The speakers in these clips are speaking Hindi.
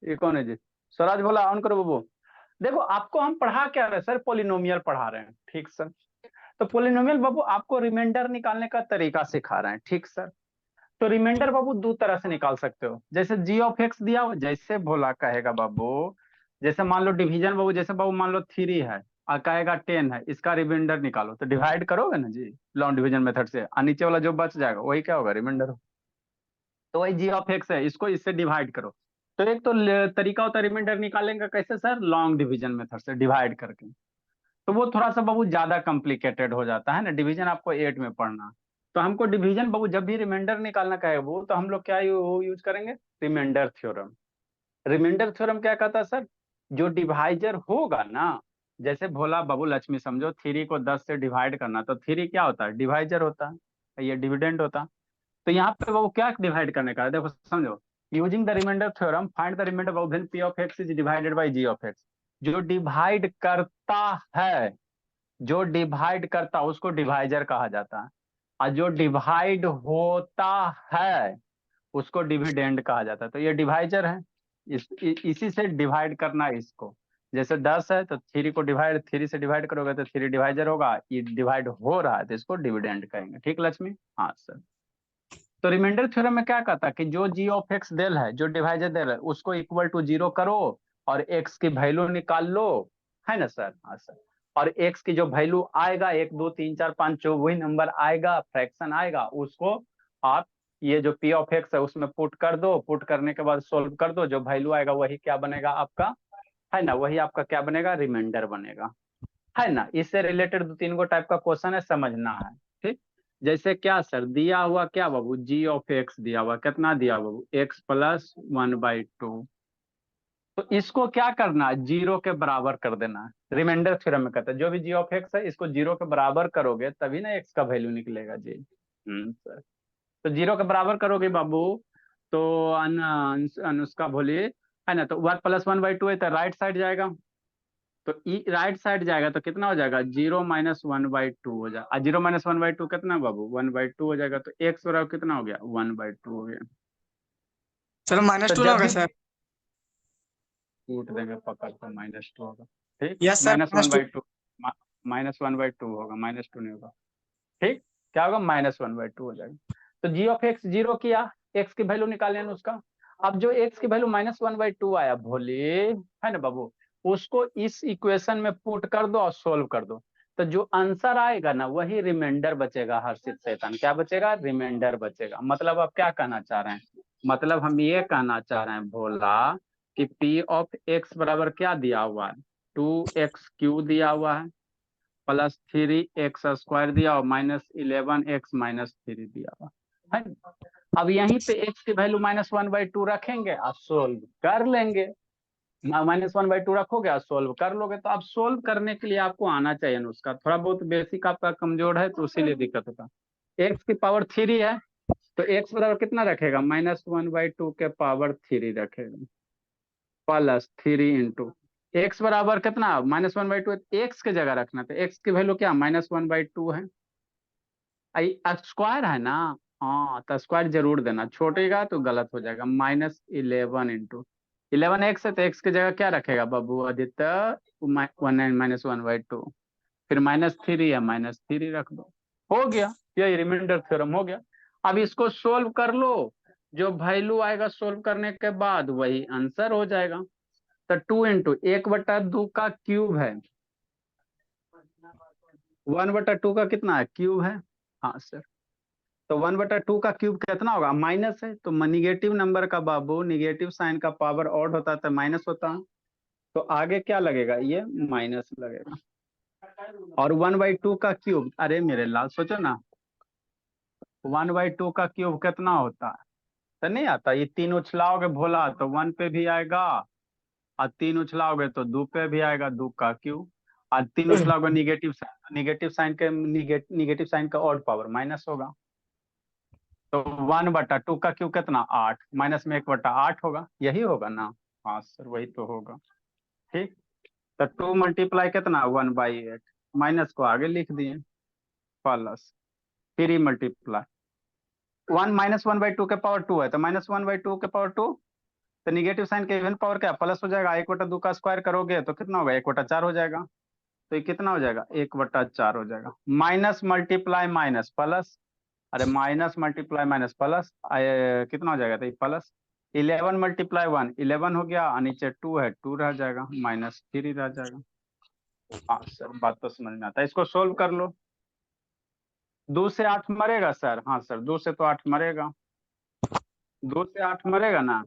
ये कौन है जी? स्वराज बोला ऑन करो बाबू। देखो आपको हम पढ़ा क्या रहे हैं सर, पोलिनोमियल पढ़ा रहे हैं, ठीक सर। तो पोलिनोमियल बाबू आपको रिमाइंडर निकालने का तरीका सिखा रहे हैं, ठीक सर। तो रिमाइंडर बाबू दो तरह से निकाल सकते हो, जैसे जी ऑफ एक्स दिया हो, जैसे भोला कहेगा बाबू, जैसे मान लो डिवीजन बाबू, जैसे बाबू मान लो 3 है और कहेगा 10 है, इसका रिमाइंडर निकालो, तो डिवाइड करोगे ना जी लॉन्ग डिवीजन मेथड से, और नीचे वाला जो बच जाएगा वही क्या होगा, रिमाइंडर। तो वही जी ऑफ एक्स है, इसको इससे डिवाइड करो। तो एक तो तरीका होता है रिमाइंडर निकालने का, कैसे सर, लॉन्ग डिवीजन मेथड से डिवाइड करके। तो वो थोड़ा सा बाबू ज्यादा कॉम्प्लिकेटेड हो जाता है ना, डिवीजन आपको 8 में पढ़ना। तो हमको डिवीजन बाबू जब भी रिमाइंडर निकालना कहे वो, तो हम लोग क्या यूज करेंगे, रिमाइंडर थ्योरम। रिमाइंडर थ्योरम क्या कहता है सर, जो डिवाइजर होगा ना, जैसे भोला बाबू लक्ष्मी समझो 3 को 10 से डिवाइड करना, तो 3 क्या होता है, डिवाइजर होता है, ये डिविडेंड होता है। तो यहाँ पे वो क्या डिवाइड करने का है, देखो समझो, using the remainder theorem find the remainder of when P of X is divided by G of X. जो डिवाइड करता है, जो डिवाइड करता है उसको डिवाइजर कहा जाता है, और जो डिवाइड होता है उसको डिविडेंड कहा जाता है। तो ये डिवाइजर है, इसी से डिवाइड करना है इसको। जैसे 10 है तो 3 को डिवाइड 3 से डिवाइड करोगे तो 3 डिवाइजर होगा, ये डिवाइड हो रहा है तो इसको डिविडेंड कहेंगे, ठीक लक्ष्मी। हाँ सर। तो रिमाइंडर थ्योरम में क्या कहता है कि जो जी ऑफ एक्स डेल है, जो डिवाइजर डेल है, उसको इक्वल टू 0 करो और एक्स की वैल्यू निकाल लो, है ना सर। हाँ सर। और एक्स की जो वैल्यू आएगा, 1 2 3 4 5 जो वही नंबर आएगा, फ्रैक्शन आएगा, उसको आप ये जो पी ऑफ एक्स है उसमें पुट कर दो, पुट करने के बाद सोल्व कर दो, जो वैल्यू आएगा वही क्या बनेगा आपका, है ना, वही आपका क्या बनेगा, रिमाइंडर बनेगा, है ना। इससे रिलेटेड 2 3 टाइप का क्वेश्चन है, समझना है, ठीक। जैसे क्या सर दिया हुआ, क्या बाबू, जी ऑफ एक्स दिया हुआ, कितना दिया बाबू, x+1/2। तो इसको क्या करना है, 0 के बराबर कर देना है। रिमाइंडर थ्योरम में कहता है जो भी जी ऑफ एक्स है इसको 0 के बराबर करोगे तभी ना एक्स का वैल्यू निकलेगा जी। सर। तो 0 के बराबर करोगे बाबू, तो अनुष्का बोलिए, है ना, तो 1+1/2 है तो राइट साइड जाएगा। तो ई राइट साइड जाएगा तो कितना हो जाएगा, 0-1/2 हो जाएगा। 0-1/2 कितना बाबू, 1/2 हो जाएगा। तो एक्स बराबर कितना हो गया, 1/2 हो गया। चलो तो -2 ना जब होगा भी सर। कूट देंगे पकड़ तो -2 होगा, ठीक। Yes sir, minus one -2। By two -1/2 होगा, -2 नहीं होगा, ठीक। क्या होगा, -1/2 हो जाएगा। तो जी ऑफ एक्स 0 किया, एक्स की वैल्यू निकाले ना उसका। अब जो एक्स की वैल्यू -1/2 आया भोले, है ना बाबू, उसको इस इक्वेशन में पुट कर दो और सोल्व कर दो। तो जो आंसर आएगा ना वही रिमाइंडर बचेगा, हर्षित शैतान, क्या बचेगा, रिमाइंडर बचेगा। मतलब आप क्या कहना चाह रहे हैं, मतलब हम ये कहना चाह रहे हैं भोला कि पी ऑफ एक्स बराबर क्या दिया हुआ है, 2x³ दिया हुआ है, +3x² दिया और -11x-3 दिया हुआ है। अब यहीं पे x की वैल्यू -1/2 रखेंगे और सोल्व कर लेंगे। -1/2 रखोगे और सोल्व कर लोगे। तो अब सोल्व करने के लिए आपको आना चाहिए ना उसका, थोड़ा बहुत बेसिक आपका कमजोर है तो इसीलिए दिक्कत होता है। एक्स की पावर 3 है तो एक्स बराबर कितना रखेगा, -1/2 के पावर 3 रखेगा, +3 इंटू एक्स बराबर कितना, -1/2, एक्स की जगह रखना। तो एक्स की वैल्यू क्या, -1/2 है, स्क्वायर है ना। हाँ तो स्क्वायर जरूर देना, छोटेगा तो गलत हो जाएगा। -11 इंटू 11 एक्स है तो एक्स की जगह क्या रखेगा बाबू आदित्य, 1 -1/2, फिर -3 है, -3 रख दो, हो गया। ये रिमाइंडर थ्योरम हो गया। अब इसको सोल्व कर लो, जो वैल्यू आएगा सोल्व करने के बाद वही आंसर हो जाएगा। तो 2 इंटू 1/2 का क्यूब है, 1/2 का कितना है, क्यूब है। हाँ सर। तो 1/2 का क्यूब कितना होगा, माइनस है, तो निगेटिव नंबर का बाबू, निगेटिव साइन का पावर ऑड होता है तो माइनस होता है। तो आगे क्या लगेगा, ये माइनस लगेगा। और 1/2 का क्यूब, अरे मेरे लाल सोचो ना, 1/2 का क्यूब कितना होता है, तो नहीं आता, ये 3 उछलाओगे भोला तो 1 पे भी आएगा, और 3 उछलाओगे तो 2 पे भी आएगा, 2 का क्यूब। और 3 उछलाओगे निगेटिव साइन के निगेटिव साइन का ऑड पावर माइनस होगा। तो 1/2 का क्यूब कितना, 8, माइनस में 1/8 होगा, यही होगा ना। हाँ सर वही तो होगा, ठीक। तो 2 मल्टीप्लाई कितना, 1/8, माइनस को आगे लिख दिए, +3 मल्टीप्लाई 1 -1/2 के पावर 2 है तो -1/2 के पावर 2, तो निगेटिव साइन के इवन पावर क्या प्लस हो जाएगा, 1/2 का स्क्वायर करोगे तो कितना होगा, 1/4 हो जाएगा। तो ये कितना हो जाएगा, 1/4 हो जाएगा। माइनस मल्टीप्लाई माइनस प्लस, अरे माइनस मल्टीप्लाई माइनस प्लस, कितना हो जाएगा, तो ये प्लस 11 × 1 11 हो गया, और नीचे 2 है 2 रह जाएगा, -3 रह जाएगा। हाँ सर बात तो समझ में आता है, इसको सोल्व कर लो। 2 से 8 मरेगा सर, हाँ सर 2 से तो 8 मरेगा, 2 से 8 मरेगा ना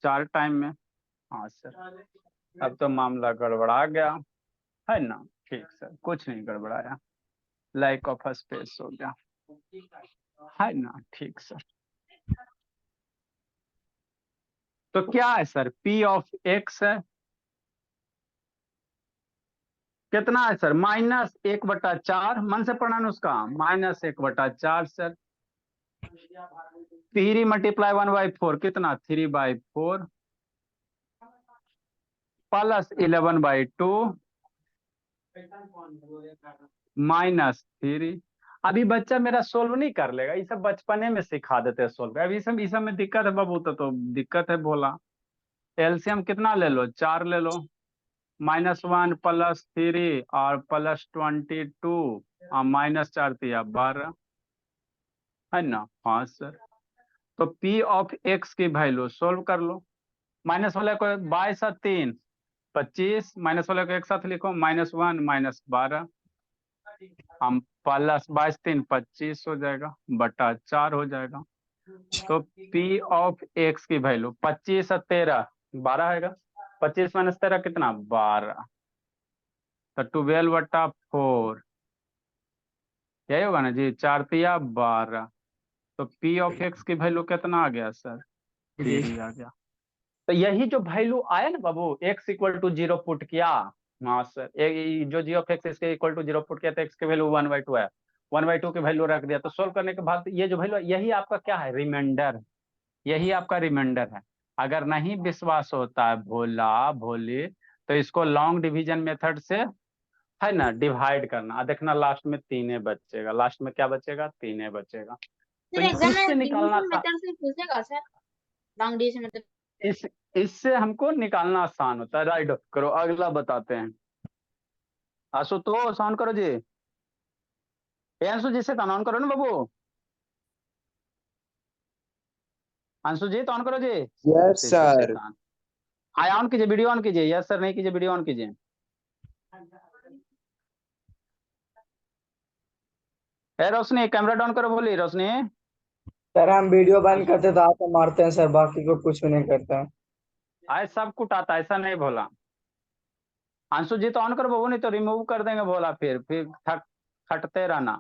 4 टाइम में। हाँ सर अब तो मामला गड़बड़ा गया है ना। ठीक सर कुछ नहीं गड़बड़ाया, लाइक ऑफ स्पेस हो गया है ना। ठीक सर तो क्या है सर, P ऑफ x है, कितना है सर, -1/4, मन से पढ़ना उसका, -1/4 सर। 3 × 1/4 कितना, 3/4 प्लस 11/2 -3। अभी बच्चा मेरा सोल्व नहीं कर लेगा, ये सब बचपने में सिखा देते हैं सोल्व, अभी सब में दिक्कत है बाबू, तो दिक्कत है बोला। एलसीएम कितना ले लो, 4 ले लो, -1 +3 और +22 और -4 दिया 12 है ना। हाँ सर तो P ऑफ x की वैल्यू सोल्व कर लो। माइनस वाले को 22 और 3 25, माइनस वाले को एक साथ लिखो, -1 -12, हम +22 3 25 हो जाएगा, /4 हो जाएगा। तो P ऑफ x की वैल्यू 25 और 13 12 आएगा, 25 - 13 कितना, 12, तो 12/4 यही होगा ना जी, 4 तिया 12। तो P ऑफ x की वैल्यू कितना आ गया सर, 3 आ गया। तो यही जो वैल्यू आया ना बाबू, x = 0 पुट किया, हाँ सर जो g ऑफ x इसके = 0 पुट किया तो x की वैल्यू 1/2 है, 1/2 की वैल्यू रख दिया, तो सोल्व करने के बाद ये जो वैल्यू, यही आपका क्या है, रिमाइंडर, यही आपका रिमाइंडर है। अगर नहीं विश्वास होता है भोला भोली, तो इसको लॉन्ग डिवीजन मेथड से है ना डिवाइड करना, देखना लास्ट में 3 बचेगा, लास्ट में क्या बचेगा, 3 बचेगा। तो सर एग्जाम इससे में निकालना डिवीजन था, मेथड से पूछेगा सर, लॉन्ग डिवीजन मेथड। इस इससे हमको निकालना आसान होता है। राइट करो, अगला बताते हैं। आशुतोष ऑन करो जी, अंशु जी से ऑन करो ना बाबू, अंशु जी ऑन करो जी। Yes sir. शैतान, हाँ ऑन कीजिए, वीडियो ऑन कीजिए, यस सर नहीं कीजिए, वीडियो ऑन कीजिए। ए रोशनी कैमरा डाउन करो, बोली रोशनी। सर हम वीडियो बंद करते तो आपको मारते हैं सर, बाकी को कुछ भी नहीं करते हैं। आए सब कुछ आता, ऐसा नहीं बोला। अंशु जी ऑन करो बाबू, नहीं तो रिमूव कर देंगे बोला, फिर खटते रहना।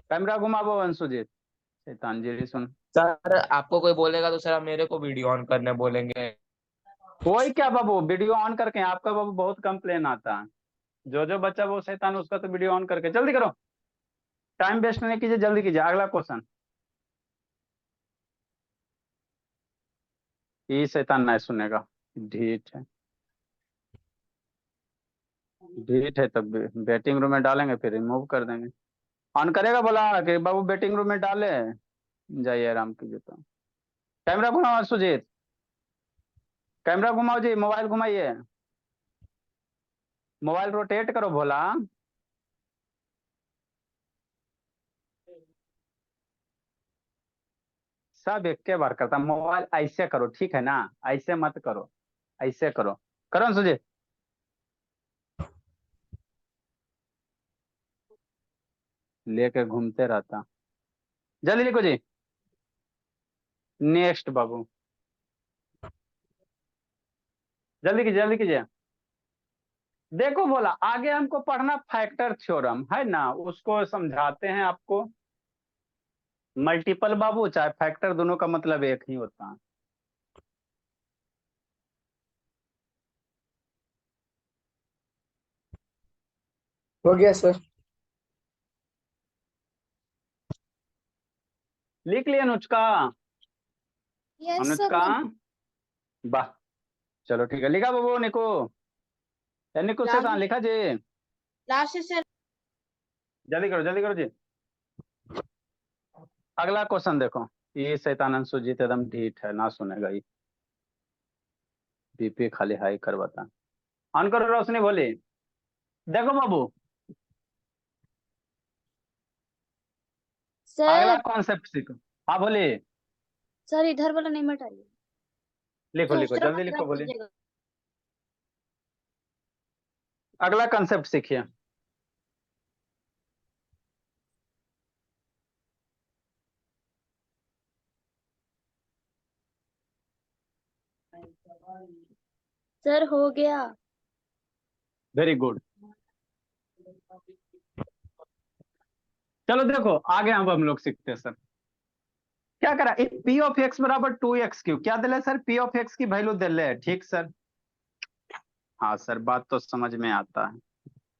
कैमरा घुमाबो अंशु जी, शैतान जी सुन। सर आपको कोई बोलेगा तो सर आप मेरे को वीडियो ऑन करने बोलेंगे। कोई क्या बाबू वीडियो ऑन करके, आपका बाबू बहुत कंप्लेन आता है, जो बच्चा वो शैतान उसका तो वीडियो ऑन करके, जल्दी करो, टाइम वेस्ट नहीं कीजिए, जल्दी कीजिए, अगला क्वेश्चन। ये शैतान नहीं सुनेगा, ढीठ है, ढीठ है, तब बैटिंग रूम में डालेंगे फिर रिमूव कर देंगे। ऑन करेगा बोला कि बाबू बैटिंग रूम में डाले, जाइए आराम कीजिए। तो कैमरा घुमाओ सुजीत, कैमरा घुमाओ जी, मोबाइल घुमाइए, मोबाइल रोटेट करो भोला। सब एक के बार करता, मोबाइल ऐसे करो ठीक है ना, ऐसे मत करो, ऐसे करो, करो ना सुजीत, लेके घूमते रहता। जल्दी लिखो जी, नेक्स्ट बाबू, जल्दी कीजिए, जल्दी कीजिए। देखो बोला आगे हमको पढ़ना फैक्टर थ्योरम है ना, उसको समझाते हैं आपको। मल्टीपल बाबू चाहे फैक्टर, दोनों का मतलब एक ही होता है। हो गया सर। लिख लिया नुचका, यस सर। अनुष्का, वाह, चलो ठीक है, लिखा बाबू निको, निको से लास्ट लिखा जी, लास्ट सर। जल्दी करो जी। अगला क्वेश्चन देखो, ये शैतानंद सुजीत एकदम ढीठ है, ना सुनेगा ये। बीपी खाली हाई कर बता। ऑन करो रोशनी बोली। देखो बाबू, अगला सर कॉन्सेप्ट सीखो। हाँ बोलिए। सर इधर वाला नहीं मिटाइए, लिखो लिखो दूसरा जल्दी लिखो, पैराग्राफ बोलिए। कीजिएगा। अगला कंसेप्ट सीखिए। सर हो गया। Very good. चलो देखो आगे हम लोग सीखते हैं सर। क्या करा, पी ऑफ एक्स बराबर 2x क्यू, क्या दिले सर, पी ऑफ एक्स की वैल्यू दिले, ठीक सर। हाँ सर, बात तो समझ में आता है।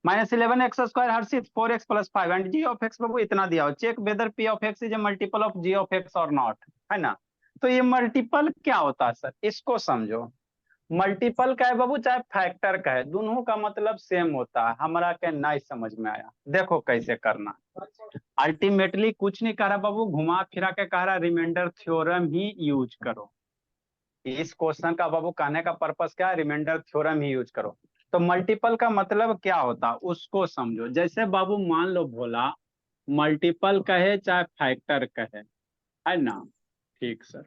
-11x² Harshit 4x+5 and G of X बाबू इतना दिया हो, check whether P of X is a multiple of G of X और नॉट, है ना। तो ये मल्टीपल क्या होता है सर, इसको समझो। मल्टीपल का है बाबू चाहे फैक्टर का है, दोनों का मतलब सेम होता है। हमारा क्या नहीं समझ में आया, देखो कैसे करना। अल्टीमेटली कुछ नहीं कह रहा बाबू, घुमा फिरा के कह रहा रिमाइंडर थ्योरम ही यूज करो। इस क्वेश्चन का बाबू कहने का पर्पस क्या है, रिमाइंडर थ्योरम ही यूज करो। तो मल्टीपल का मतलब क्या होता उसको समझो। जैसे बाबू मान लो भोला मल्टीपल कहे चाहे फैक्टर कहे, है ना, ठीक सर।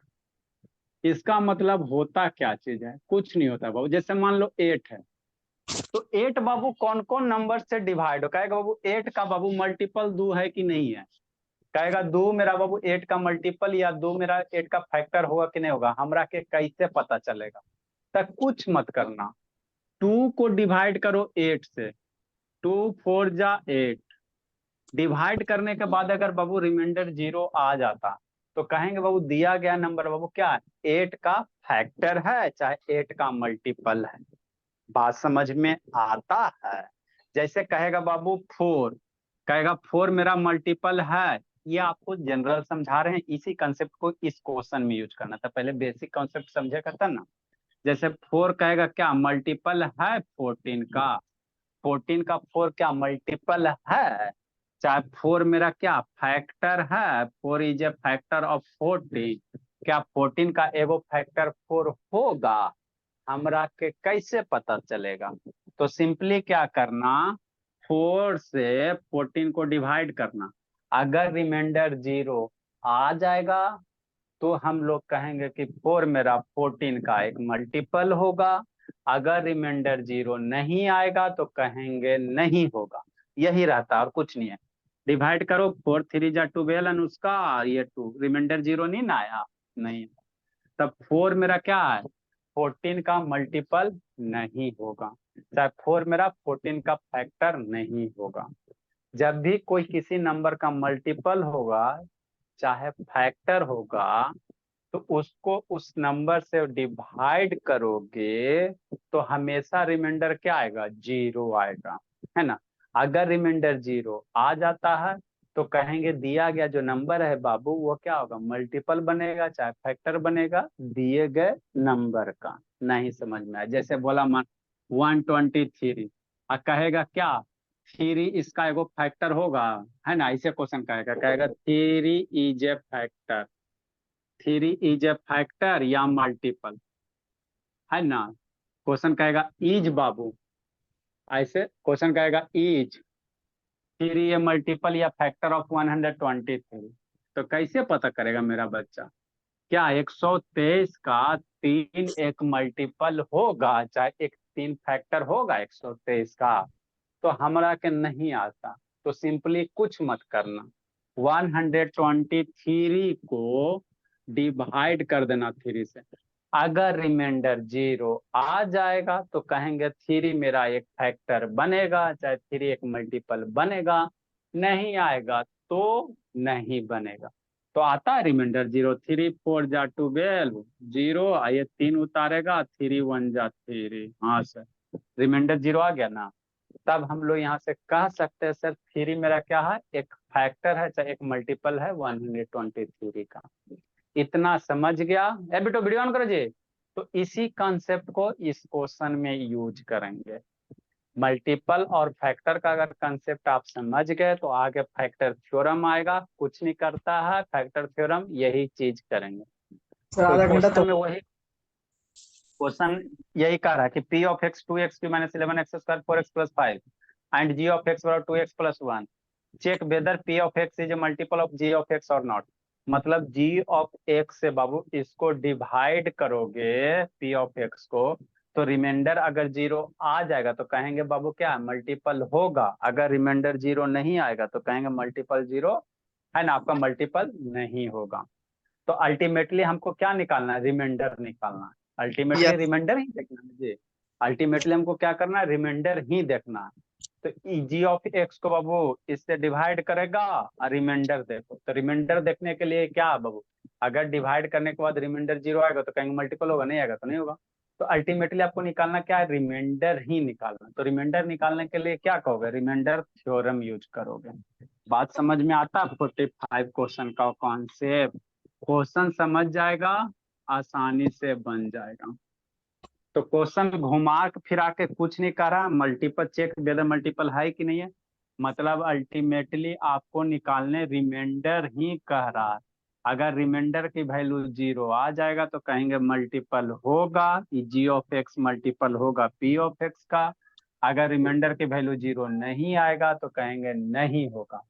इसका मतलब होता क्या चीज है, कुछ नहीं होता बाबू। जैसे मान लो 8 है, तो 8 बाबू कौन कौन नंबर से डिवाइड हो, कहेगा बाबू 8 का बाबू मल्टीपल 2 है कि नहीं है, कहेगा 2 मेरा बाबू 8 का मल्टीपल या 2 मेरा 8 का फैक्टर होगा कि नहीं होगा, हमरा के कैसे पता चलेगा। तक कुछ मत करना, 2 को डिवाइड करो 8 से, 2 4 जा 8, डिवाइड करने के बाद अगर बाबू रिमाइंडर 0 आ जाता तो कहेंगे बाबू दिया गया नंबर बाबू क्या है, 8 का फैक्टर है चाहे 8 का मल्टीपल है। बात समझ में आता है। जैसे कहेगा बाबू 4, कहेगा 4 मेरा मल्टीपल है, ये आपको जनरल समझा रहे हैं, इसी कंसेप्ट को इस क्वेश्चन में यूज करना था। पहले बेसिक कंसेप्ट समझे करता ना। जैसे 4 कहेगा क्या मल्टीपल है 14 का, 14 का 4 क्या मल्टीपल है, चाहे 4 मेरा क्या फैक्टर है, 4 इज ए फैक्टर ऑफ 14, क्या 14 का एगो फैक्टर 4 होगा, हमरा के कैसे पता चलेगा। तो सिंपली क्या करना, 4 से 14 को डिवाइड करना, अगर रिमाइंडर 0 आ जाएगा तो हम लोग कहेंगे कि 4 मेरा 14 का एक मल्टीपल होगा, अगर रिमाइंडर 0 नहीं आएगा तो कहेंगे नहीं होगा। यही रहता और कुछ नहीं है। डिवाइड करो 4 3 जा 12 अनुष्का, ये 2 रिमाइंडर 0 नहीं ना आया, नहीं, तब 4 मेरा क्या है 14 का मल्टीपल नहीं होगा, चाहे 4 मेरा 14 का फैक्टर नहीं होगा। जब भी कोई किसी नंबर का मल्टीपल होगा चाहे फैक्टर होगा तो उसको उस नंबर से डिवाइड करोगे तो हमेशा रिमाइंडर क्या आएगा, 0 आएगा, है ना। अगर रिमाइंडर 0 आ जाता है तो कहेंगे दिया गया जो नंबर है बाबू वो क्या होगा, मल्टीपल बनेगा चाहे फैक्टर बनेगा दिए गए नंबर का। नहीं समझ में आया, जैसे बोला मान 123, कहेगा क्या 3 इसका एगो फैक्टर होगा, है ना, ऐसे क्वेश्चन कहेगा, कहेगा 3 is a factor, 3 is a factor या मल्टीपल, है ना। क्वेश्चन कहेगा इज बाबू, ऐसे क्वेश्चन कहेगा इज 3 ए मल्टीपल या फैक्टर ऑफ 123, तो कैसे पता करेगा मेरा बच्चा, क्या 123 का 3 एक मल्टीपल होगा चाहे एक 3 फैक्टर होगा 123 का, तो हमरा के नहीं आता। तो सिंपली कुछ मत करना, 123 को डिवाइड कर देना 3 से, अगर रिमाइंडर 0 आ जाएगा तो कहेंगे 3 मेरा एक फैक्टर बनेगा चाहे 3 एक मल्टीपल बनेगा, नहीं आएगा तो नहीं बनेगा। तो आता है रिमाइंडर 0, 3 4 जा 12, 0 ये 3 उतारेगा, 3 1 जा 3, हाँ सर रिमाइंडर 0 आ गया ना। तब हम लोग यहाँ से कह सकते हैं सर 3 मेरा क्या है, एक फैक्टर है चाहे एक मल्टीपल है 123 का। इतना समझ गया, ए बेटो वीडियो ऑन करो जी। तो इसी कॉन्सेप्ट को इस क्वेश्चन में यूज करेंगे। मल्टीपल और फैक्टर का अगर कंसेप्ट आप समझ गए तो आगे फैक्टर थ्योरम आएगा, कुछ नहीं करता है फैक्टर थ्योरम, यही चीज करेंगे। सर तो आधा घंटा क्वेश्चन तो में वही क्वेश्चन यही कह रहा है कि P of X 2x³ - 11x² 4x + 5 and G of X बराबर 2x + 1, check whether P of X is a multiple of G of X और नॉट। मतलब जी ऑफ एक्स से बाबू इसको डिवाइड करोगे पी ऑफ एक्स को, तो रिमाइंडर अगर 0 आ जाएगा तो कहेंगे बाबू क्या मल्टीपल होगा, अगर रिमाइंडर 0 नहीं आएगा तो कहेंगे मल्टीपल 0 है ना, आपका मल्टीपल नहीं होगा। तो अल्टीमेटली हमको क्या निकालना है, रिमाइंडर निकालना है। अल्टीमेटली यस रिमाइंडर ही देखना है जी, अल्टीमेटली हमको क्या करना है, रिमाइंडर ही देखना है। तो जी ऑफ एक्स को बाबू इससे डिवाइड करेगा और रिमाइंडर देखो, तो रिमाइंडर देखने के लिए क्या है बाबू, अगर डिवाइड करने के बाद रिमाइंडर 0 आएगा तो कहेंगे मल्टीपल होगा, नहीं आएगा तो नहीं होगा। तो अल्टीमेटली आपको निकालना क्या है, रिमाइंडर ही निकालना। तो रिमाइंडर निकालने के लिए क्या कहोगे, रिमाइंडर थ्योरम यूज करोगे। बात समझ में आता है 45 क्वेश्चन का कॉन्सेप्ट, क्वेश्चन समझ जाएगा आसानी से बन जाएगा। तो क्वेश्चन घुमा फिरा के कुछ नहीं कर रहा, मल्टीपल चेक वेदर मल्टीपल है कि नहीं है, मतलब अल्टीमेटली आपको निकालने रिमाइंडर ही कह रहा है। अगर रिमाइंडर की वैल्यू 0 आ जाएगा तो कहेंगे मल्टीपल होगा, जी ऑफ एक्स मल्टीपल होगा पी ऑफ एक्स का। अगर रिमाइंडर की वैल्यू 0 नहीं आएगा तो कहेंगे नहीं होगा।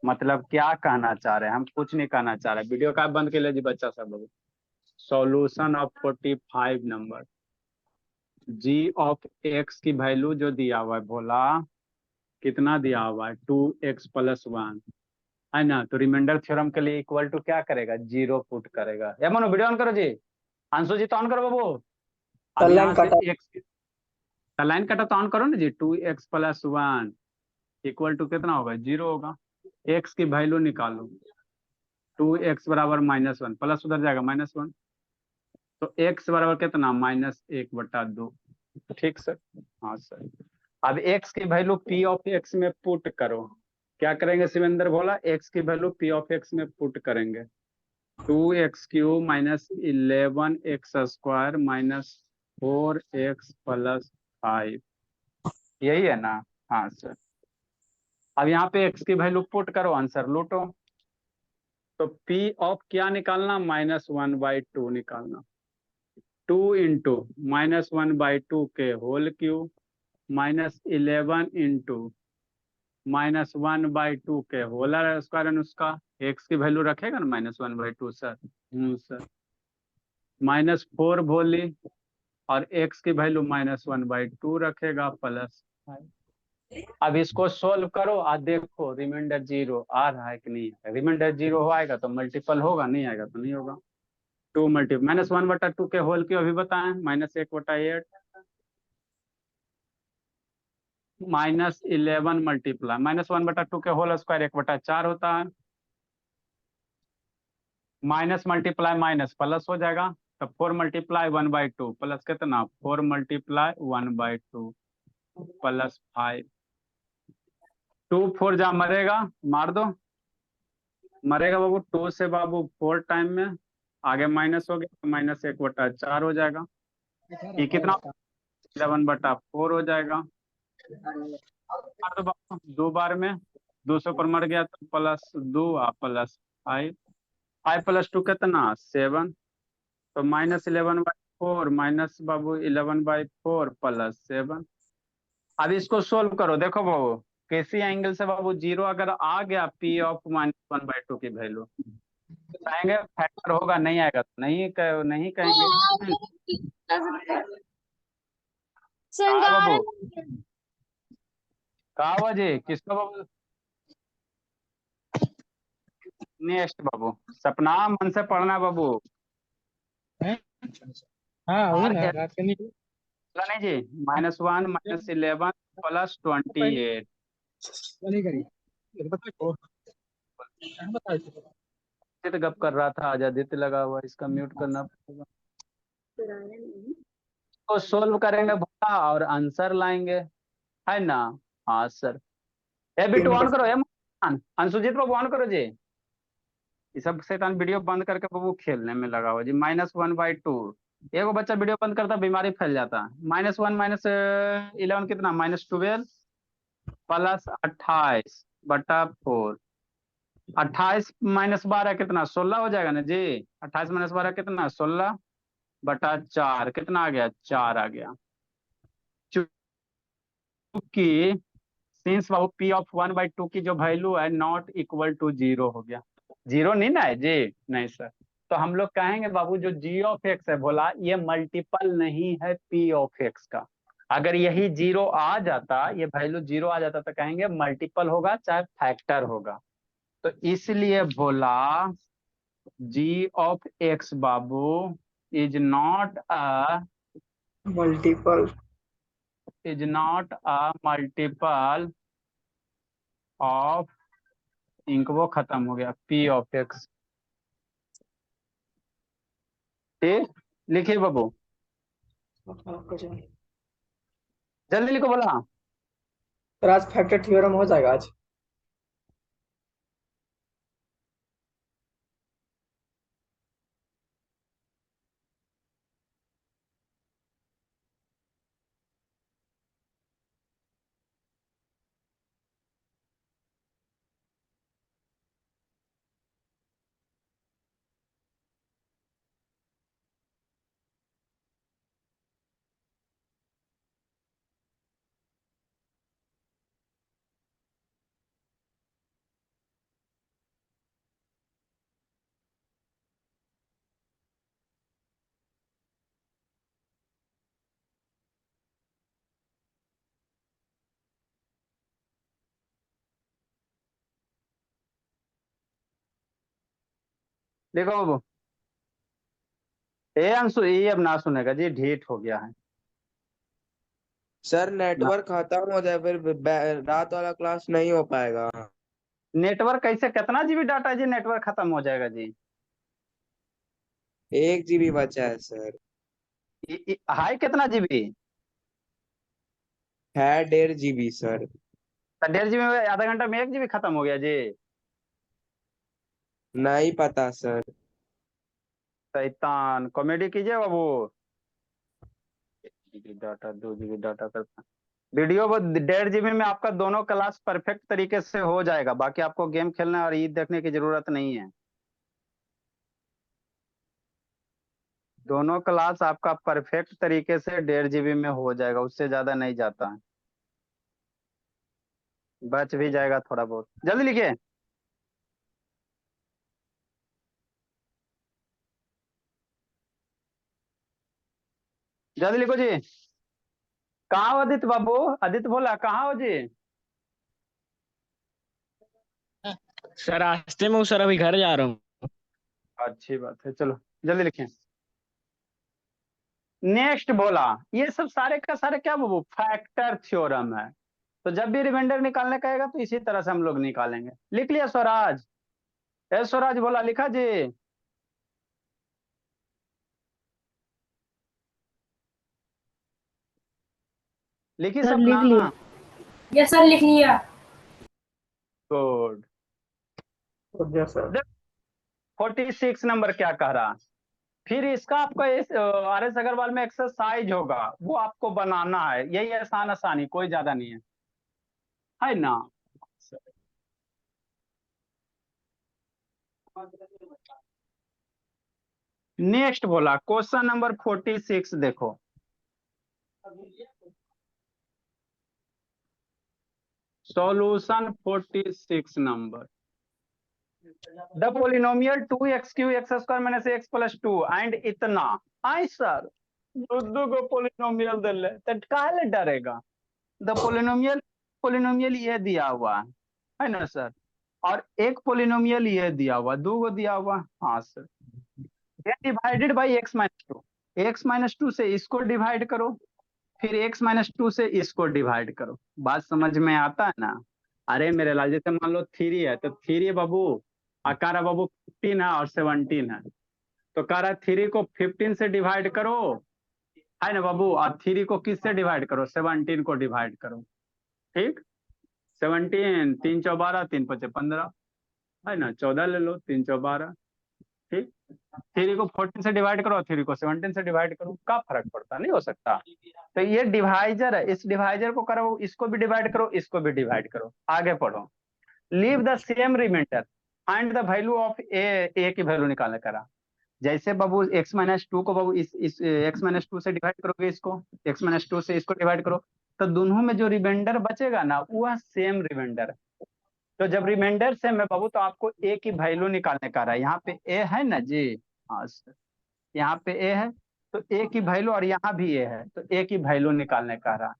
मतलब क्या कहना चाह रहे हैं, हम कुछ नहीं कहना चाह रहे। वीडियो का बंद कर लीजिए बच्चा सब। Solution of 45 number, G of X की वैल्यू जो दिया हुआ है बोला कितना दिया हुआ है 2x + 1 है ना, तो रिमाइंडर थ्योरम के लिए इक्वल टू क्या करेगा, 0 पुट करेगा। या मनो वीडियो ऑन करो जी, अंशु जी तो ऑन करो बाबू। अब लाइन यहाँ से काटा। x लाइन कटा तो ऑन करो ना जी, 2x + 1 इक्वल टू कितना होगा, 0 होगा। x की वैल्यू निकालो, 2x बराबर -1, प्लस उधर जाएगा -1, तो x बराबर कितना -1/2। ठीक सर, हाँ सर। अब x की वैल्यू p ऑफ x में पुट करो, क्या करेंगे शिवेंद्र भोला, x की वैल्यू p ऑफ x में पुट करेंगे, 2x³ - 11x² - 4x + 5, यही है ना, हाँ सर। अब यहाँ पे x की वैल्यू पुट करो, आंसर लूटो। तो p ऑफ क्या निकालना, -1/2 निकालना, 2 इंटू -1/2 के होल क्यूब -11 इंटू -1/2 के होल स्क्वायर, उसका एक्स की वैल्यू रखेगा ना -1/2 सर, सर -4 भोली और एक्स की वैल्यू -1/2 रखेगा प्लस। अब इसको सोल्व करो और देखो रिमाइंडर 0 आ रहा है कि नहीं है। रिमाइंडर 0 आएगा तो मल्टीपल होगा, नहीं आएगा तो नहीं होगा। 2 मल्टीपल -1/2 के होल क्यूब अभी बताएं, -1/8 -11 मल्टीप्लाई -1/2 के होल स्क्वायर 1/4 होता है, माइनस मल्टीप्लाई माइनस प्लस हो जाएगा, तो 4 × 1/2 प्लस कितना 4 × 1/2 प्लस 5, 2 4 जा मरेगा, मार दो, मरेगा बाबू। 2 से बाबू 4 टाइम में आगे माइनस हो गया तो -1/4 हो जाएगा, ये कितना 11/4 हो जाएगा। मार दो बाबू, 2 बार में 200 पर मर गया तो +2 प्लस 5, 5 + 2 कितना 7, तो -11/4 माइनस बाबू 11/4 प्लस 7। अब इसको सोल्व करो, देखो बाबू किसी एंगल से बाबू 0 अगर आ गया p ऑफ -1/2 की वैल्यू तो कहेंगे फैक्टर होगा, नहीं आएगा तो नहीं कहेंगे। कहा बाबू, कहा बाजी किसका बाबू, नेक्स्ट बाबू सपना मन से पढ़ना बाबू। हाँ वही ना R रात के नहीं नहीं जी, -1 -11 प्लस 28। नहीं करी बताओ तो गप कर रहा था, आजादित्य लगा हुआ, इसका म्यूट करना पड़ेगा। तो सोल्व करेंगे भैया और आंसर लाएंगे, है ना। हाँ सर, ए बिट्टू ऑन करो, अंशुजीत बाबू ऑन करो जी। ये सब शैतान वीडियो बंद करके बाबू खेलने में लगा हुआ जी। -1/2 एगो बच्चा वीडियो बंद करता बीमारी फैल जाता। -1 -11 कितना, -12 प्लस 28/4। 28 - 12 कितना, 16 हो जाएगा ना जी। 28 - 12 कितना, 16/4 कितना आ गया, 4 आ गया। चूंकि सिंस बाबू P(1/2) की जो वैल्यू है नॉट इक्वल टू 0 हो गया। 0 नहीं ना है जी, नहीं सर। तो हम लोग कहेंगे बाबू जो g(x) है बोला, ये मल्टीपल नहीं है p(x) का। अगर यही 0 आ जाता, ये वैल्यू 0 आ जाता, तो कहेंगे मल्टीपल होगा चाहे फैक्टर होगा। तो इसलिए बोला g(x) बाबू is not a multiple. Multiple of, इंक वो खत्म हो गया, p(x). ठीक, लिखिए बाबू, जल्दी लिखो बोला। सर आज फैक्टर थ्योरम हो जाएगा आज। देखो बाबू, ए अंशु, ये अब ना सुनेगा जी, ढीठ हो गया है सर ना। नेटवर्क खत्म हो जाए फिर रात वाला क्लास नहीं हो पाएगा। नेटवर्क कैसे, कितना जीबी डाटा जी नेटवर्क खत्म हो जाएगा जी? 1 GB बचा है सर। हाई कितना जीबी? है 1.5 GB सर। 1.5 जीबी में आधा घंटा में 1 जीबी खत्म हो गया जी। नहीं पता सर। शैतान कॉमेडी कीजिए बाबू। 1 GB डाटा, 2 GB डाटा करता वीडियो, वो 1.5 जीबी में आपका दोनों क्लास परफेक्ट तरीके से हो जाएगा। बाकी आपको गेम खेलना और ईद देखने की जरूरत नहीं है। दोनों क्लास आपका परफेक्ट तरीके से 1.5 जीबी में हो जाएगा, उससे ज्यादा नहीं जाता है। बच भी जाएगा थोड़ा बहुत। जल्दी लिखिए, जल्दी लिखो जी। कहाँ हो आदित्य बाबू? आदित्य बोला कहाँ हो जी? सर रास्ते में हूँ सर, अभी घर जा रहा हूँ। अच्छी बात है, चलो जल्दी लिखें। नेक्स्ट बोला, ये सब सारे का सारे क्या बाबू, फैक्टर थ्योरम है। तो जब भी रिमाइंडर निकालने का आएगा तो इसी तरह से हम लोग निकालेंगे। लिख लिया स्वराज? स्वराज बोला, लिखा जी? लिखी सर लिख सपना? लिया। यस सर लिख लिया। गुड। हो गया सर। 46 नंबर क्या कह रहा? फिर इसका आपका इस RS अग्रवाल में एक्सरसाइज होगा, वो आपको बनाना है। यही आसान आसानी, कोई ज्यादा नहीं है ना? नेक्स्ट बोला क्वेश्चन नंबर 46, देखो। Solution 46 number. The polynomial 2x³ - x+2 and इतना। आई सर, दो को पोलिनोमियल दे ले तो काहे डरेगा? द पोलिनोमियल, पोलिनोमियल ये दिया हुआ है ना सर, और एक पोलिनोमियल ये दिया हुआ, दो को दिया हुआ। हाँ सर, ये डिवाइडेड बाई x-2। x-2 से इसको डिवाइड करो, फिर x-2 से इसको डिवाइड करो। बात समझ में आता है ना? अरे मेरे लाल, जैसे मान लो 3 है तो 3 बाबू, आकार बाबू 15 है और 17 है, तो कह रहा है 3 को 15 से डिवाइड करो, है ना बाबू, और 3 को किससे डिवाइड करो, 17 को डिवाइड करो। ठीक, 17, 3 चौ 12, 3 5 15, है ना, 14 ले लो, 3 चौ 12। ठीक, 3 को 14 से डिवाइड करो, 3 को 17 से डिवाइड करो, क्या फर्क पड़ता, नहीं हो सकता। तो ये डिवाइजर है, इस डिवाइजर को करो, इसको भी डिवाइड करो, इसको भी डिवाइड करो। आगे पढ़ो। Leave the same remainder, find the value of a की वैल्यू निकालने करा। जैसे बाबू x-2 को बाबू इस x-2 से डिवाइड करोगे, इसको x-2 से इसको डिवाइड करो, तो दोनों में जो रिमाइंडर बचेगा ना वो सेम रिमाइंडर है। तो जब रिमाइंडर सेम है बाबू तो आपको a की वैल्यू निकालने का रहा है। यहाँ पे a है ना जी, हाँ सर, यहाँ पे a है तो a की वैल्यू, और यहाँ भी a है तो a की वैल्यू निकालने का रहा।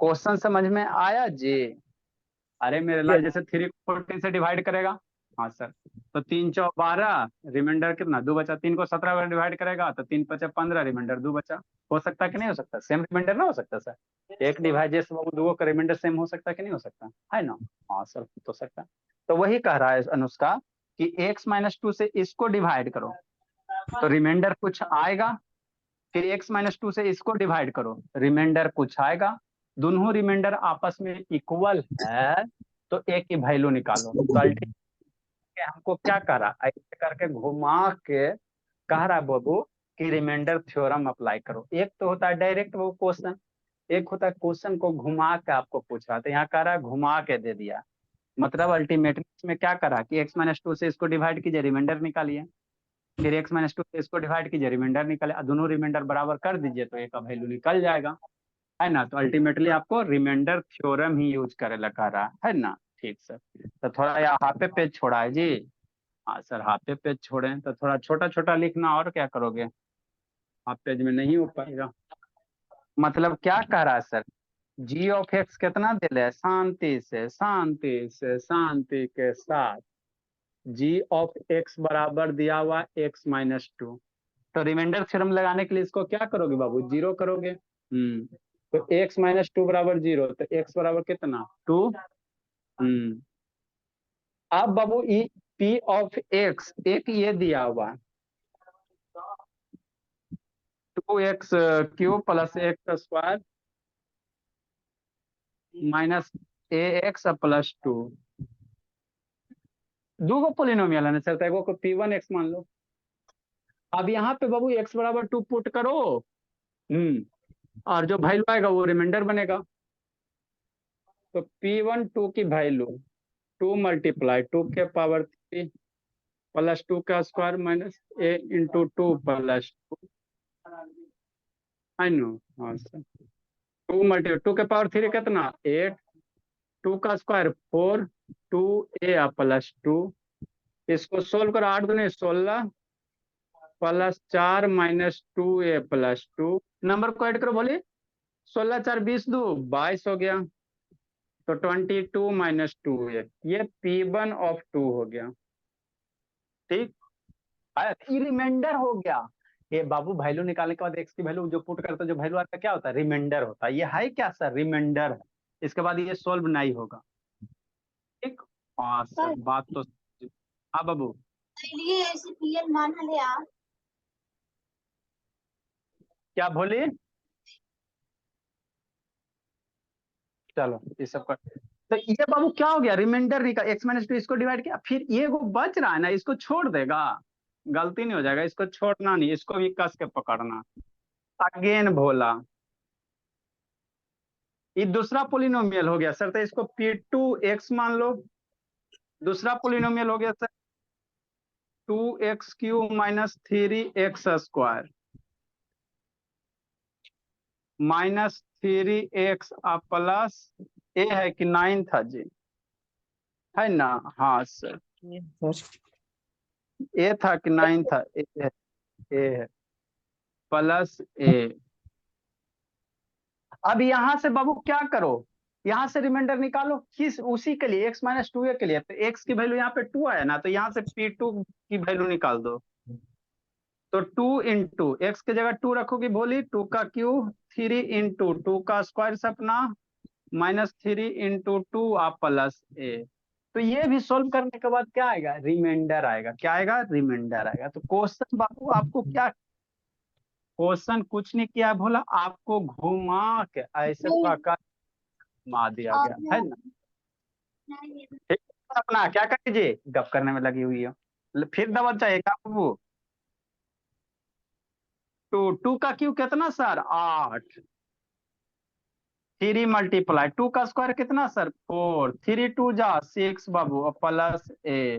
क्वेश्चन समझ में आया जी? अरे मेरे लाल, जैसे 3 को 14 से डिवाइड करेगा, हाँ सर, तो 3 चौ 12, रिमाइंडर कितना 2 बचा। 3 को 17 में डिवाइड करेगा तो 3 5 15, रिमाइंडर 2 बचा। हो सकता है कि नहीं हो सकता? सेम रिमाइंडर ना हो सकता सर? एक डिवाइड से बाबू दो का रिमाइंडर सेम हो सकता है कि नहीं हो सकता, है ना? हाँ सर, हो सकता है। तो वही कह रहा है अनुष्का कि x-2 से इसको डिवाइड करो तो रिमाइंडर कुछ आएगा, फिर x-2 से इसको डिवाइड करो, रिमाइंडर कुछ आएगा, दोनों रिमाइंडर आपस में इक्वल है तो a की वैल्यू निकालो। तो अल्टीमेटली हमको क्या कह रहा, ऐसे करके घुमा के कह रहा बाबू कि रिमाइंडर थ्योरम अप्लाई करो। एक तो होता है डायरेक्ट वो क्वेश्चन, एक होता है क्वेश्चन को घुमा के आपको पूछा। तो यहाँ कह रहा है घुमा के दे दिया, मतलब अल्टीमेटली इसमें क्या करा कि x-2 से इसको डिवाइड कीजिए, रिमाइंडर निकालिए, फिर x-2 से इसको डिवाइड कीजिए, रिमाइंडर निकाले, दोनों रिमाइंडर बराबर कर दीजिए तो a का वैल्यू निकल जाएगा, है ना? तो अल्टीमेटली आपको रिमाइंडर थ्योरम ही यूज करे लगा रहा है ना? ठीक सर, तो थोड़ा यहाँ हाफे पेज छोड़ा है जी। हाँ सर, हाफे पेज छोड़े तो थोड़ा छोटा छोटा लिखना, और क्या करोगे, हाफ पेज में नहीं हो पाएगा। मतलब क्या कह रहा है सर, जी ऑफ एक्स कितना दे रहे, शांति से शांति से शांति के साथ जी ऑफ एक्स बराबर दिया हुआ x-2। तो रिमाइंडर थ्योरम लगाने के लिए इसको क्या करोगे बाबू, 0 करोगे। तो x-2 बराबर 0, तो x बराबर कितना 2। अब बाबू p ऑफ x एक ये दिया हुआ 2x³ plus x² minus ax plus 2। दो गो पोलिनोमियल है ना सर, एगो को p1x मान लो। अब यहाँ पे बाबू x बराबर 2 पुट करो, और जो वैल्यू आएगा वो रिमाइंडर बनेगा। तो p1 2 की वैल्यू 2 मल्टीप्लाई 2 के पावर 3 प्लस 2 का square minus a into 2 plus 2, है नो? हाँ सर, 2 मल्टीप्लाई 2 के पावर 3 कितना 8, 2 का स्क्वायर 4, 2a प्लस 2, इसको सोल्व करो, 8 दूनी 16 plus 4 minus 2a plus 2, number को ऐड करो, बोलिए 16 4 20 2 22 हो गया, तो 22 माइनस 2a, ये p1 ऑफ 2 हो गया। ठीक, रिमाइंडर हो गया। ये बाबू वैल्यू निकालने के बाद x की वैल्यू जो पुट करता है, जो वैल्यू आता है क्या होता है, रिमाइंडर होता है। ये है क्या सर, रिमाइंडर है। इसके बाद ये सोल्व नहीं होगा। ठीक, हाँ सर, बात तो हाँ बाबू, ऐसे पीएल मान ले आप। क्या बोली, चलो ये सब कर। तो ये बाबू क्या हो गया, रिमाइंडर निकाल, x-2 इसको डिवाइड किया, फिर ये वो बच रहा है ना, इसको छोड़ देगा, गलती नहीं हो जाएगा, इसको छोड़ना नहीं, इसको भी कस के पकड़ना। अगेन भोला, ये दूसरा पोलिनोमियल हो गया सर, तो इसको p2x मान लो। दूसरा पोलिनोमियल हो गया sir 2x³ minus 3x² minus 3x plus a है कि 9 था जी, है ना? हाँ सर, ए था कि 9 था, ए है प्लस ए। अब यहाँ से बाबू क्या करो, यहाँ से रिमाइंडर निकालो, किस उसी के लिए x-2a के लिए। तो x की वैल्यू यहाँ पे 2 आया ना, तो यहाँ से p2 की वैल्यू निकाल दो। तो 2 इंटू एक्स की जगह 2 रखोगी, बोली 2 का क्यूब 3 इंटू 2 का स्क्वायर सपना माइनस 3 इंटू 2 आप प्लस ए। तो ये भी सोल्व करने के बाद क्या आएगा, रिमाइंडर आएगा। क्या आएगा, रिमाइंडर आएगा। तो क्वेश्चन बाबू आपको क्या, क्वेश्चन कुछ नहीं किया भोला, आपको घुमा के ऐसे प्रकार घुमा दिया गया, है ना? ठीक, अपना क्या कर लीजिए, गप करने में लगी हुई हो। फिर डबल चाहिए क्या बाबू? टू का क्यू कितना सर? 8। 3 मल्टीप्लाई 2 का स्क्वायर कितना सर? 4। 3 2 जा 6 बाबू, और प्लस ए।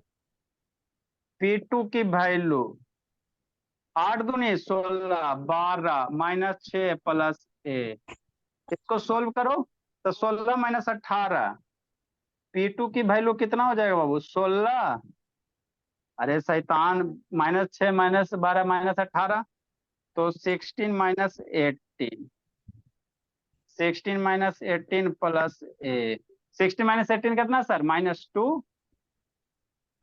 P2 की वैल्यू 8 दूनी 16, 12 -6 प्लस ए। इसको सोल्व करो तो 16 -18। P2 की वैल्यू कितना हो जाएगा बाबू? 16। अरे शैतान, -6 -12 -18, तो 16 -18 प्लस ए। 16 -18 कितना सर? -2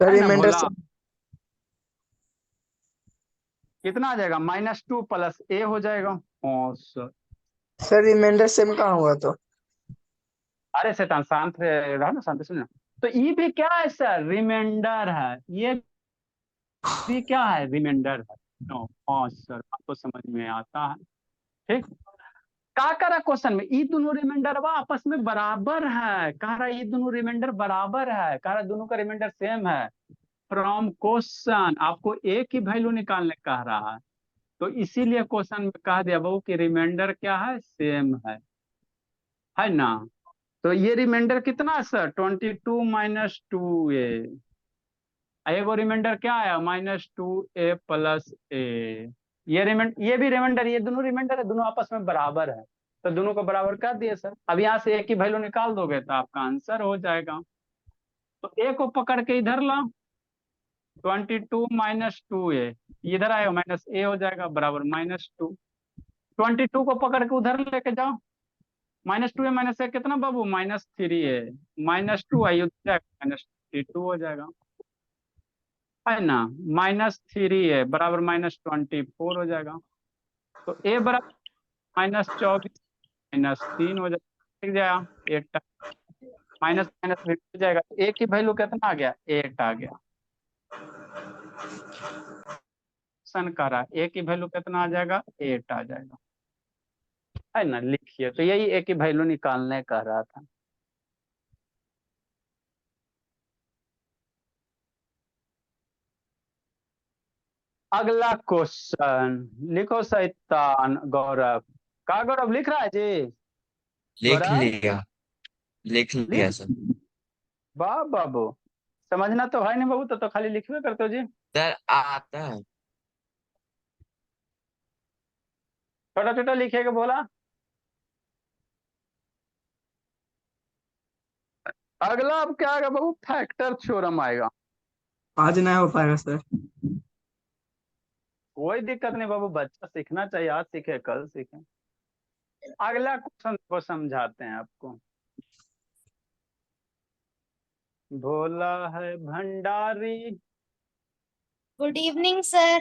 सर है ना रिमाइंडर भोला? से कितना आ जाएगा? -2 प्लस ए हो जाएगा। हाँ सर। सर रिमाइंडर सेम कहाँ हुआ तो? अरे शैतान शांत रहो ना, शांति सुन ना। तो ये भी क्या है सर? रिमाइंडर है। ये भी क्या है? रिमाइंडर है। नो, हाँ सर, आपको समझ में आता है। ठीक। का करा क्वेश्चन में ये दोनों रिमाइंडर आपस में बराबर है। कह रहा है ये दोनों रिमाइंडर बराबर है, कह रहा है दोनों का रिमाइंडर सेम है। फ्रॉम क्वेश्चन आपको एक ही वैल्यू निकालने कह रहा है, तो इसीलिए क्वेश्चन में कह दिया बहू कि रिमाइंडर क्या है? सेम है ना? तो ये रिमाइंडर कितना है सर? 22 -2a। एगो रिमाइंडर क्या आया? -2a प्लस ए। ये भी रिमाइंडर, ये दोनों रिमाइंडर है, दोनों आपस में बराबर है, तो दोनों को बराबर कर दिए सर। अब यहाँ से एक ही वैल्यू निकाल दोगे तो आपका आंसर हो जाएगा। तो ए को पकड़ के इधर ला, 22 -2a, इधर आएगा माइनस ए हो जाएगा, बराबर -2। 22 को पकड़ के उधर लेके जाओ, -2a -a कितना बाबू? -3a। -2 आई उधर जाएगा, -2 हो जाएगा, है ना? -3a बराबर -24 हो जाएगा। तो ए बराबर -24 -3 हो जाएगा। ठीक जाएगा, 8 माइनस माइनस भी हो जाएगा। ए की वैल्यू कितना आ गया? 8 आ गया। क्वेश्चन कर रहा है ए की वैल्यू कितना आ जाएगा? 8 आ जाएगा, है ना? लिखिए, तो यही ए की वैल्यू निकालने कह रहा था। अगला क्वेश्चन लिखो शैतान गौरव। का गौरव लिख रहा है जी? लिख गौरव लिया। लिख लिया लिख। सर। वाह बाबू, समझना तो है नहीं बाबू, तो खाली लिखवे करते हो जी। सर आता है। छोटा छोटा लिखेगा बोला। अगला अब क्या आएगा बाबू? फैक्टर थ्योरम आएगा। आज नहीं हो पाएगा सर। कोई दिक्कत नहीं बाबू, बच्चा सीखना चाहिए, आज सीखे कल सीखे। अगला क्वेश्चन को समझाते हैं आपको। भोला है भंडारी। Good evening sir.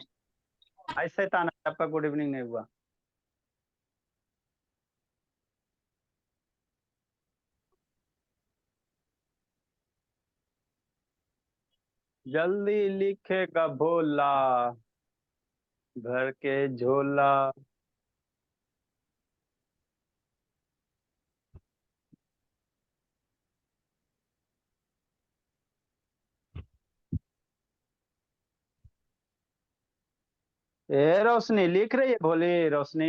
ऐसे ताना आपका गुड इवनिंग नहीं हुआ। जल्दी लिखेगा भोला, भर के झोला। ए रोशनी लिख रही है Bholi? Roshni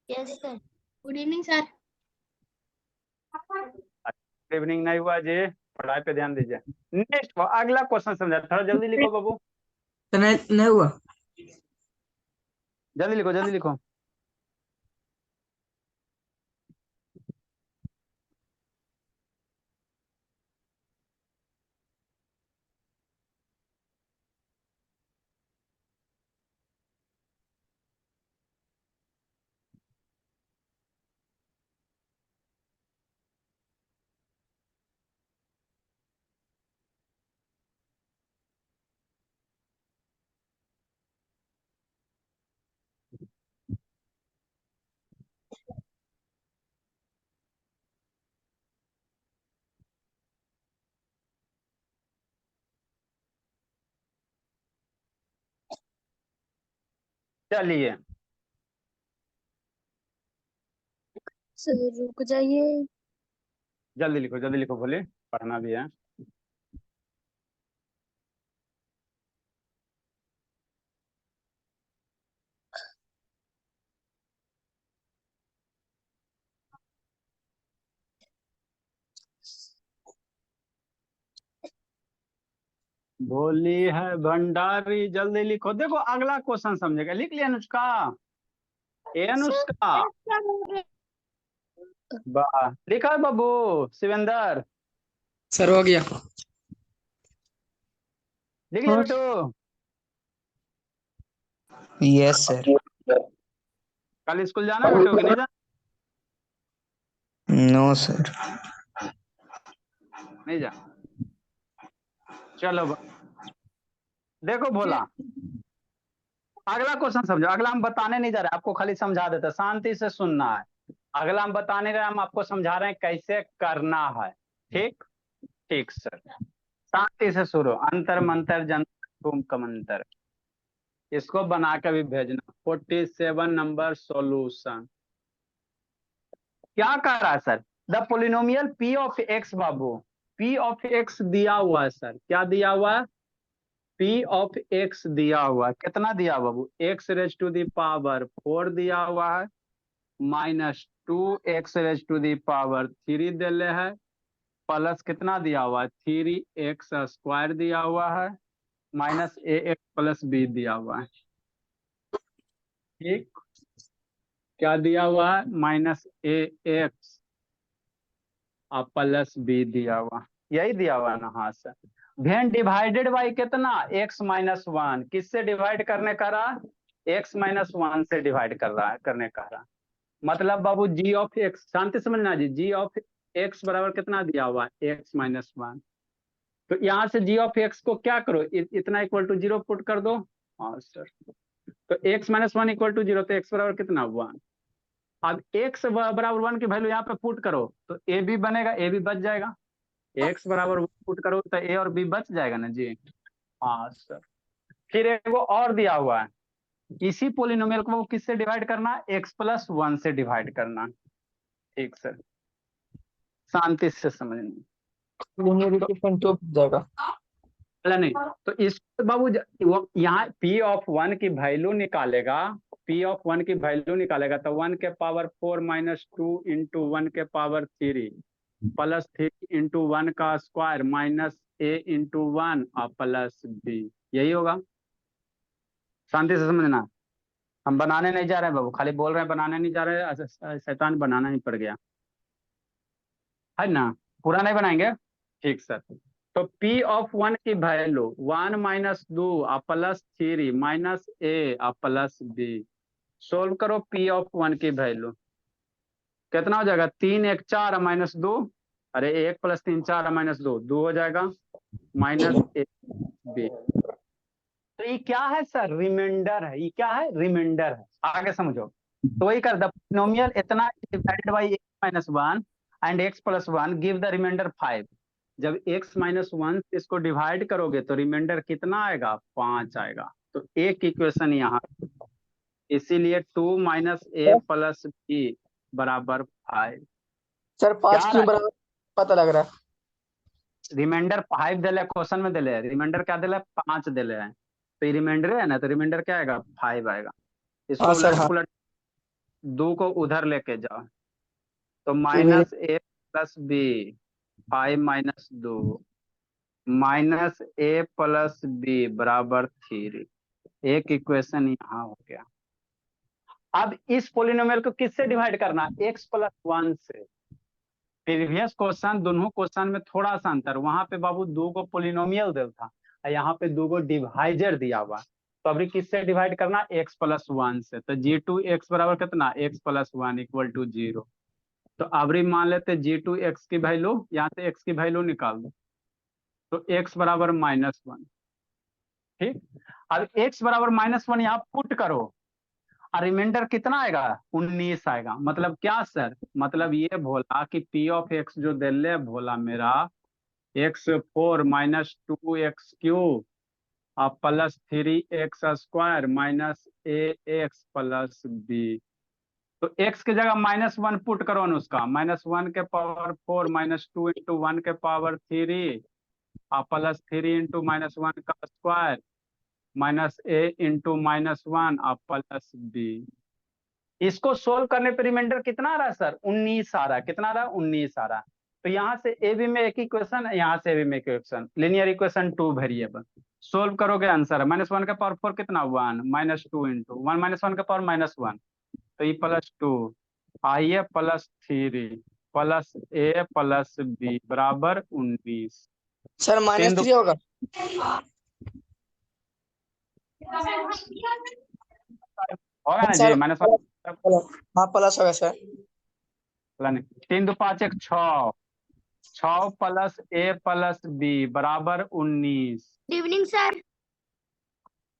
yes sir. Good evening sir. Good evening नहीं हुआ जी, पढ़ाई पे ध्यान दीजिए। नेक्स्ट अगला क्वेश्चन समझा, थोड़ा जल्दी लिखो बाबू, तो नहीं हुआ। जल्दी लिखो जल्दी लिखो। चलिए सर रुक जाइए। जल्दी लिखो भोली, पढ़ना भी है। भोली है भंडारी, जल्दी लिखो। देखो अगला क्वेश्चन समझेगा, लिख लिया अनुष्का? ए अनुष्का, वाह, लिखा है बाबू? शिवेंदर, सर हो गया। लिख लिया बेटू? Yes sir. कल स्कूल जाना है बेटू कि नहीं जाना? No sir. नहीं जा। चलो देखो भोला, अगला क्वेश्चन समझो। अगला हम बताने नहीं जा रहे, आपको खाली समझा देते, शांति से सुनना है। अगला हम बताने रहे, हम आपको समझा रहे हैं कैसे करना है। ठीक ठीक सर, शांति से सुनो। अंतर मंतर जंतर कमंतर, इसको बना के भी भेजना। 47 नंबर सॉल्यूशन। क्या कर रहा है sir? The polynomial P of X Babu, P of x दिया हुआ है सर। क्या दिया हुआ है? पी ऑफ एक्स दिया हुआ है। कितना दिया बाबू? X raise to the power 4 दिया हुआ है, minus 2 X raise to the power 3 दिले है, प्लस कितना दिया हुआ है? 3x स्क्वायर दिया हुआ है, माइनस ए एक्स प्लस बी दिया हुआ है। ठीक, क्या दिया हुआ है? माइनस ए एक्स और प्लस बी दिया हुआ, यही दिया हुआ ना? हाँ सर। भेन डिवाइडेड बाई कितना? x minus 1। किससे डिवाइड करने का रहा? x माइनस 1 से डिवाइड कर रहा है, करने का रहा। मतलब बाबू g ऑफ x, शांति समझना जी, g ऑफ x बराबर कितना दिया हुआ है? x minus 1। तो यहाँ से g ऑफ x को क्या करो, इतना इक्वल टू 0 पुट कर दो। हाँ सर, तो x माइनस 1 इक्वल टू 0, तो x बराबर कितना? 1। अब x बराबर 1 की वैल्यू यहाँ पे पुट करो तो a भी बनेगा, a भी बच जाएगा। x बराबर 1 पुट करो तो a और b बच जाएगा ना जी। हाँ सर। फिर एक वो और दिया हुआ है, इसी पोलिनोमियल को किससे डिवाइड करना? x प्लस 1 से डिवाइड करना। ठीक सर, शांति से समझना। तो जाएगा। नहीं, तो इस बाबू वो यहाँ p ऑफ 1 की वैल्यू निकालेगा, p ऑफ 1 की वैल्यू निकालेगा तो 1 के पावर 4 माइनस 2 इंटू 1 के पावर 3 प्लस 3 इंटू 1 का स्क्वायर माइनस a इंटू 1 और प्लस b, यही होगा। शांति से समझना, हम बनाने नहीं जा रहे हैं बाबू, खाली बोल रहे हैं, बनाने नहीं जा रहे हैं। शैतान बनाना ही पड़ गया है ना, पूरा नहीं बनाएंगे। ठीक सर। तो P ऑफ 1 की वैल्यू 1 माइनस 2 प्लस 3 माइनस ए प्लस बी। सोल्व करो P ऑफ 1 की वैल्यू, कितना हो जाएगा? 3 1 4 माइनस 2, अरे 1 प्लस 3 4 माइनस 2 2 हो जाएगा, माइनस ए बी। तो ये क्या है सर? रिमाइंडर है। ये क्या है? रिमाइंडर है। आगे समझो। तो वही कर, द पोलिनोमियल इतना divided by x minus 1 and x plus 1 give the remainder 5। जब x माइनस 1 इसको डिवाइड करोगे तो रिमाइंडर कितना आएगा? 5 आएगा। तो एक इक्वेशन यहाँ, इसीलिए 2 माइनस ए प्लस बी बराबर 5। सर 5 क्या क्यों बराबर पता लग रहा है? रिमाइंडर 5 दिले, क्वेश्चन में दिले, रिमाइंडर क्या दिले? 5 दिले है, तो ये रिमाइंडर है ना, तो रिमाइंडर क्या आएगा? 5 आएगा। इसको हाँ सर, उलट हाँ। पुलट 2 को उधर लेके जाओ, तो माइनस ए प्लस बी, 5 माइनस 2 माइनस ए प्लस बी बराबर 3। एक इक्वेशन यहाँ हो गया। अब इस पोलिनोमियल को किससे डिवाइड करना? x प्लस 1 से। प्रीवियस क्वेश्चन, दोनों क्वेश्चन में थोड़ा सा अंतर, वहां पे बाबू 2 को पोलिनोमियल दिया था, यहाँ पे 2 को डिवाइजर दिया हुआ। तो अभी किससे डिवाइड करना? x प्लस 1 से। तो g2x बराबर कितना? x plus 1 equal to 0। तो अभी मान लेते g2x की वैल्यू, यहाँ से x की वैल्यू निकाल दो, तो x बराबर माइनस 1। ठीक, अब x बराबर माइनस 1 यहाँ पुट करो, और रिमाइंडर कितना आएगा? 19 आएगा। मतलब क्या सर? मतलब ये भोला कि p ऑफ x जो दे ले भोला मेरा, x4 माइनस 2x क्यूब और plus 3x square minus ax plus b। तो x की जगह माइनस 1 पुट करो ना, उसका माइनस 1 के पावर 4 माइनस 2 इंटू 1 के पावर 3 और प्लस 3 इंटू माइनस 1 का square minus a into minus 1 और प्लस b। इसको सोल्व करने पर रिमाइंडर कितना आ रहा है सर? 19 आ रहा है। कितना आ रहा है? 19 आ रहा है। तो यहाँ से ए बी में एक इक्वेशन, यहाँ से ए बी में एक equation, linear equation 2 variable. Solve करोगे आंसर -1 का पावर 4 कितना 1 -2 इंटू 1 -1 का पावर -1, तो ई +2 आइए +3 प्लस ए प्लस बी बराबर 19। सर -3 होगा। होगा ना सर जी -1। हाँ प्लस होगा sir. 3 2 5 1 6 6 plus A plus B बराबर 19। Good evening sir.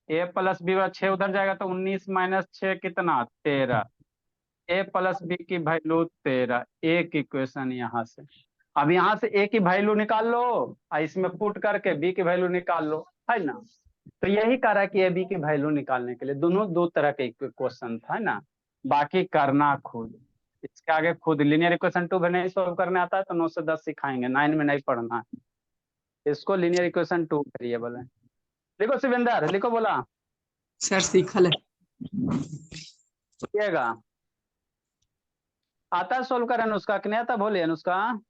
A plus B 6 उधर जाएगा तो 19 - 6 कितना 13। ए प्लस बी की वैल्यू 13, एक इक्वेशन यहाँ से। अब यहाँ से ए की वैल्यू निकाल लो और इसमें पुट करके बी की वैल्यू निकाल लो, है ना। तो यही कह रहा है कि ए बी की वैल्यू निकालने के लिए दोनों दो तरह के क्वेश्चन था, है ना। बाकी करना खुद, इसके आगे खुद लीनियर इक्वेशन 2 नहीं सोल्व करने आता है तो 9 से 10 सिखाएंगे, 9 में नहीं पढ़ना है इसको। लीनियर इक्वेशन 2 वेरिएबल है। लिखो शिवेंद्र, लिखो बोला सर सीखल है। आता है सोल्व कर अनुष्का कि नहीं आता, बोलिए अनुष्का।